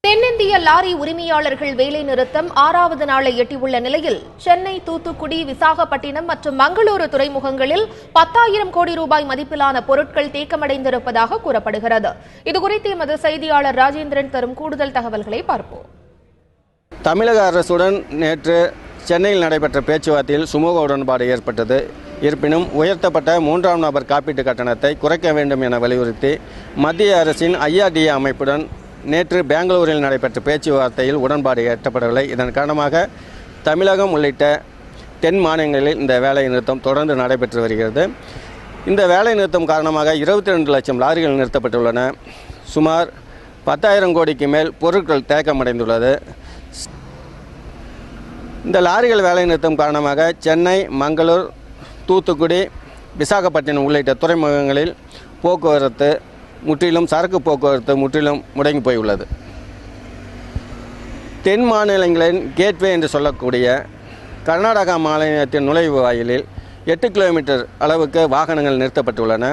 தென்னிந்திய லாரி உரிமையாளர்கள் வேலை நிறுத்தம் 6வது நாளை எட்டியுள்ள நிலையில் சென்னை, தூத்துக்குடி, விசாகப்பட்டினம் மற்றும் மங்களூரு துறைமுகங்களில் 10,000 கோடி ரூபாய் மதிப்பிலான பொருட்கள் தேக்கமடைந்திருப்பதாக கூறப்படுகிறது. இதுகுறித்து எமது செய்தியாளர் ராஜேந்திரன் தரும் கூடுதல் தகவல்களை பார்ப்போம். தமிழக அரசுடன் நேற்று சென்னையில் நடைபெற்ற பேச்சுவார்த்தையில் சுமூக உடன்பாடு ஏற்பட்டது. இருப்பினும் உயர்த்தப்பட்ட 3ஆம் நபர் காப்பீட்டு கட்டணத்தை குறைக்க வேண்டும் என வலியுறுத்தி மத்திய அரசின் IRDA அமைப்புடன் நேற்று பெங்களூரில் நடைபெற்ற பேச்சுவார்த்தையில் உடன்பாடு எட்டப்படவில்லை. இதன் காரணமாக தமிழகம் உள்ளிட்ட தென் மாநிலங்களில் இந்த வேலை நிறுத்தம் தொடர்ந்து நடைபெற்று வருகிறது. இந்த வேலை நிறுத்தம் காரணமாக 22 லட்சம் லாரிகள் நிறுத்தப்பட்டுள்ளன. சுமார் 10,000 கோடிக்கு மேல் பொருட்கள் தேக்கமடைந்துள்ளது. இந்த லாரிகள் வேலை நிறுத்தம் காரணமாக சென்னை, மங்களூர், தூத்துக்குடி, விசாகப்பட்டினம் உள்ளிட்ட துறைமுகங்களில் போக்குவரத்து முற்றிலும் சரக்கு போக்குவரத்து முற்றிலும் முடங்கி போயுள்ளது. தென் மாநிலங்களின் கேட்வே என்று சொல்லக்கூடிய கர்நாடகா மாநிலத்தின் நுழைவு வாயிலில் 8 கிலோமீட்டர் அளவுக்கு வாகனங்கள் நிறுத்தப்பட்டுள்ளன.